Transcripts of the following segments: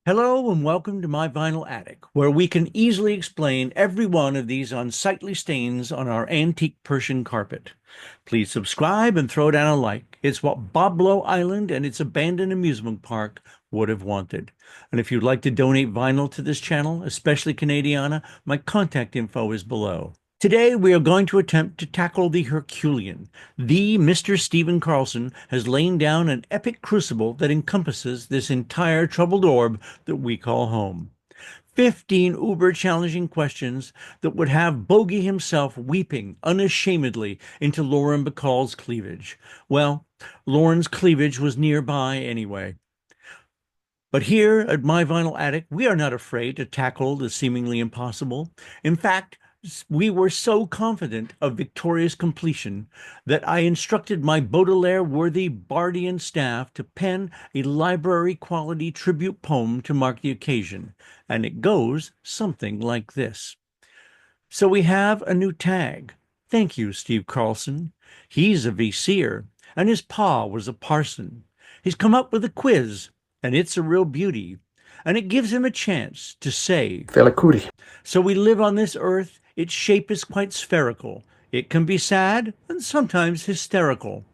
Hello and welcome to my vinyl attic, where we can easily explain every one of these unsightly stains on our antique Persian carpet. Please subscribe and throw down a like. It's what Boblo Island and its abandoned amusement park would have wanted. And if you'd like to donate vinyl to this channel, especially Canadiana, my contact info is below. Today, we are going to attempt to tackle the Herculean. The Mr. Stephen Carlson has lain down an epic crucible that encompasses this entire troubled orb that we call home. 15 uber challenging questions that would have Bogey himself weeping unashamedly into Lauren Bacall's cleavage. Well, Lauren's cleavage was nearby anyway. But here at My Vinyl Attic, we are not afraid to tackle the seemingly impossible. In fact, we were so confident of victorious completion that I instructed my Baudelaire-worthy Bardian staff to pen a library-quality tribute poem to mark the occasion, and it goes something like this. So we have a new tag. Thank you, Steve Carlson. He's a VCer, and his pa was a parson. He's come up with a quiz, and it's a real beauty, and it gives him a chance to say, Felakuri. so we live on this earth. Its shape is quite spherical. It can be sad and sometimes hysterical.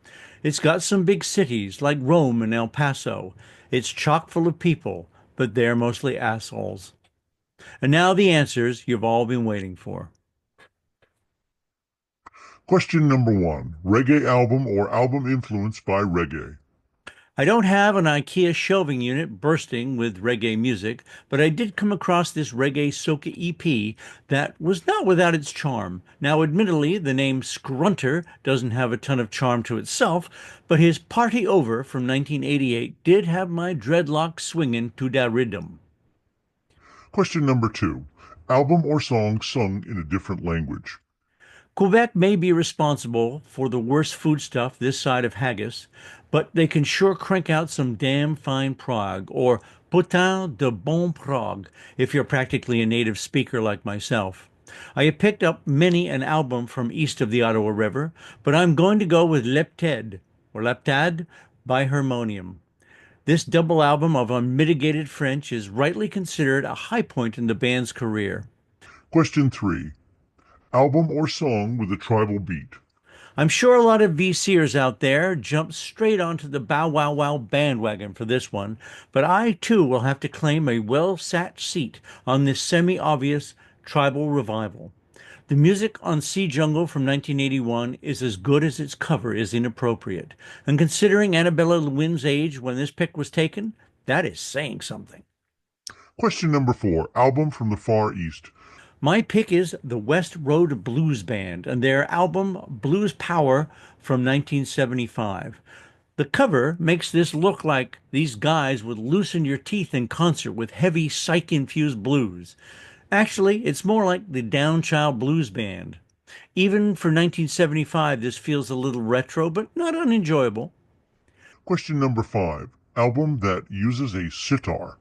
It's got some big cities like Rome and El Paso. It's chock full of people, but they're mostly assholes. And now the answers you've all been waiting for. Question number 1. Reggae album or album influenced by reggae? I don't have an IKEA shelving unit bursting with reggae music, but I did come across this reggae soca EP that was not without its charm. Now, admittedly, the name Scrunter doesn't have a ton of charm to itself, but his Party Over from 1988 did have my dreadlocks swinging to da rhythm. Question number 2. Album or song sung in a different language? Quebec may be responsible for the worst foodstuff this side of haggis, but they can sure crank out some damn fine prog, or putain de bon prog, if you're practically a native speaker like myself. I have picked up many an album from east of the Ottawa River, but I'm going to go with Lepted, or Leptade, by Harmonium. This double album of unmitigated French is rightly considered a high point in the band's career. Question 3. Album or song with a tribal beat? I'm sure a lot of VCers out there jumped straight onto the Bow Wow Wow bandwagon for this one, but I too will have to claim a well-sat seat on this semi-obvious tribal revival. The music on Sea Jungle from 1981 is as good as its cover is inappropriate, and considering Annabella Lewin's age when this pick was taken, that is saying something. Question number 4. Album from the Far East? My pick is the West Road Blues Band and their album Blues Power from 1975. The cover makes this look like these guys would loosen your teeth in concert with heavy psych-infused blues. Actually, it's more like the Downchild Blues Band. Even for 1975, this feels a little retro, but not unenjoyable. Question number 5. Album that uses a sitar?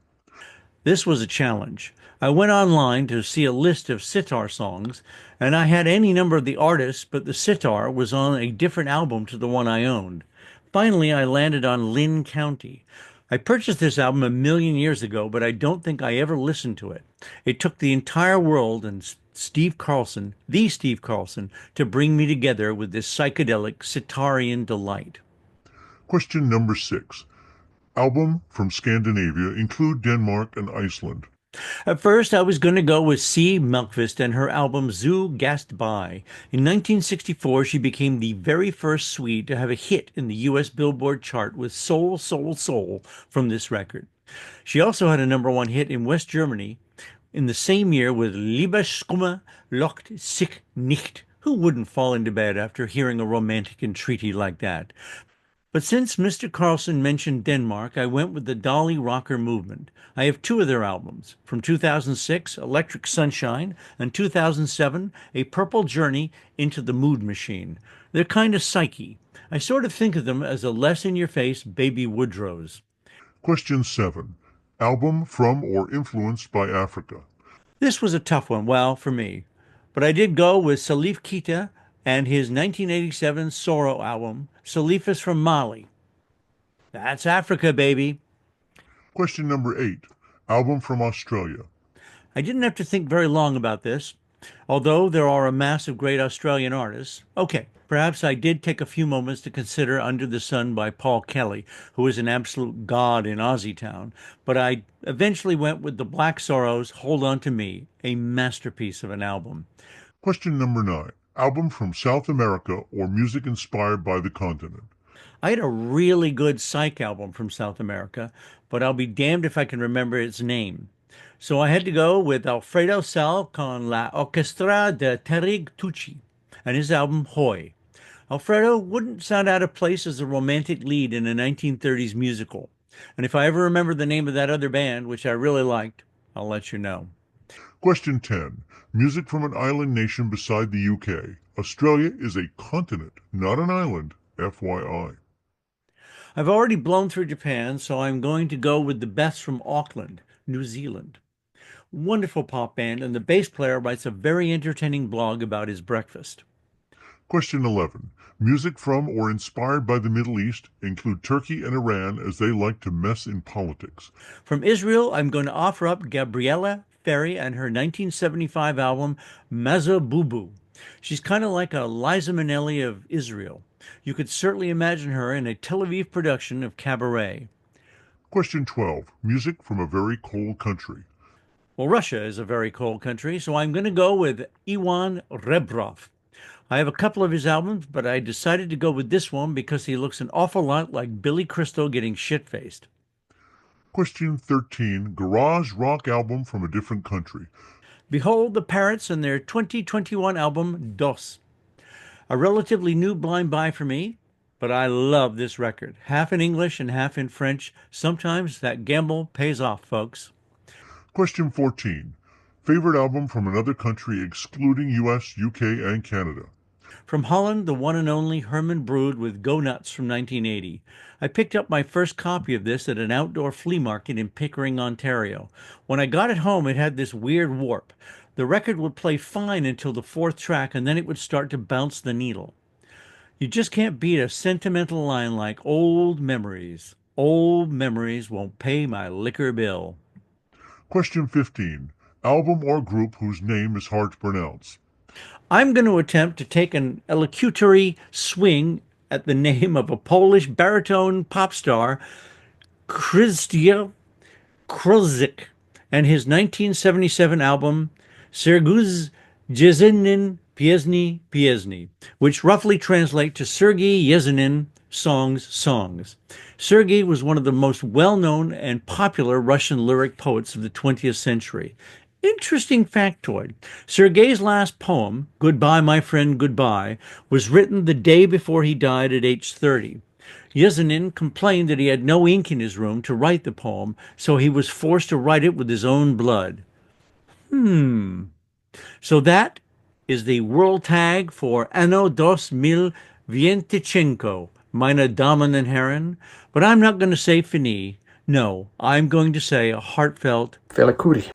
This was a challenge. I went online to see a list of sitar songs, and I had any number of the artists, but the sitar was on a different album to the one I owned. Finally, I landed on Lynn County. I purchased this album a million years ago, but I don't think I ever listened to it. It took the entire world and Steve Carlson, the Steve Carlson, to bring me together with this psychedelic sitarian delight. Question number 6. Album from Scandinavia include Denmark and Iceland? At first, I was going to go with C. Melkvist and her album Zoo Gast By. In 1964, she became the very first Swede to have a hit in the U.S. Billboard chart with Soul, Soul, Soul from this record. She also had a #1 hit in West Germany in the same year with Liebeskummer locht sich nicht. Who wouldn't fall into bed after hearing a romantic entreaty like that? But since Mr. Carlson mentioned Denmark, I went with the Dolly Rocker movement. I have two of their albums, from 2006, Electric Sunshine, and 2007, A Purple Journey into the Mood Machine. They're kind of psyche. I sort of think of them as a less in-your-face Baby Woodrow's. Question 7. Album from or influenced by Africa? This was a tough one, well, for me. But I did go with Salif Keita and his 1987 Soro album, Salif is from Mali. That's Africa, baby. Question number 8. Album from Australia. I didn't have to think very long about this, although there are a mass of great Australian artists. Okay, perhaps I did take a few moments to consider Under the Sun by Paul Kelly, who is an absolute god in Aussie Town, but I eventually went with the Black Sorrows' Hold On to Me, a masterpiece of an album. Question number 9. Album from South America or music inspired by the continent. I had a really good psych album from South America, but I'll be damned if I can remember its name. So I had to go with Alfredo Sal con la Orquestra de Terig Tucci and his album Hoy. Alfredo wouldn't sound out of place as a romantic lead in a 1930s musical. And if I ever remember the name of that other band, which I really liked, I'll let you know. Question 10. Music from an island nation beside the UK. Australia is a continent, not an island, FYI. I've already blown through Japan, so I'm going to go with the best from Auckland, New Zealand. Wonderful pop band, and the bass player writes a very entertaining blog about his breakfast. Question 11. Music from or inspired by the Middle East include Turkey and Iran as they like to mess in politics. From Israel, I'm going to offer up Gabriella Ferry and her 1975 album Mazabubu. She's kind of like a Liza Minnelli of Israel. You could certainly imagine her in a Tel Aviv production of Cabaret. Question 12. Music from a very cold country. Well, Russia is a very cold country, so I'm going to go with Ivan Rebrov. I have a couple of his albums, but I decided to go with this one because he looks an awful lot like Billy Crystal getting shit-faced. Question 13. Garage rock album from a different country. Behold the Parrots and their 2021 album, Dos. A relatively new blind buy for me, but I love this record. Half in English and half in French. Sometimes that gamble pays off, folks. Question 14. Favorite album from another country excluding US, UK, and Canada. From Holland, the one and only Herman Brood with Go Nuts from 1980. I picked up my first copy of this at an outdoor flea market in Pickering, Ontario. When I got it home, it had this weird warp. The record would play fine until the fourth track, and then it would start to bounce the needle. You just can't beat a sentimental line like old memories. Old memories won't pay my liquor bill. Question 15. Album or group whose name is hard to pronounce. I'm going to attempt to take an elocutory swing at the name of a Polish baritone pop star, Krzysztof Królik, and his 1977 album, Serguz Jezynin Piesny Piesny, which roughly translates to Sergei Yesenin Songs. Sergei was one of the most well-known and popular Russian lyric poets of the 20th century. Interesting factoid. Sergei's last poem, Goodbye, My Friend, Goodbye, was written the day before he died at age 30. Yesenin complained that he had no ink in his room to write the poem, so he was forced to write it with his own blood. So that is the world tag for Anno 2025, meine Damen und Herren. But I'm not going to say fini. No, I'm going to say a heartfelt Fela Kuti.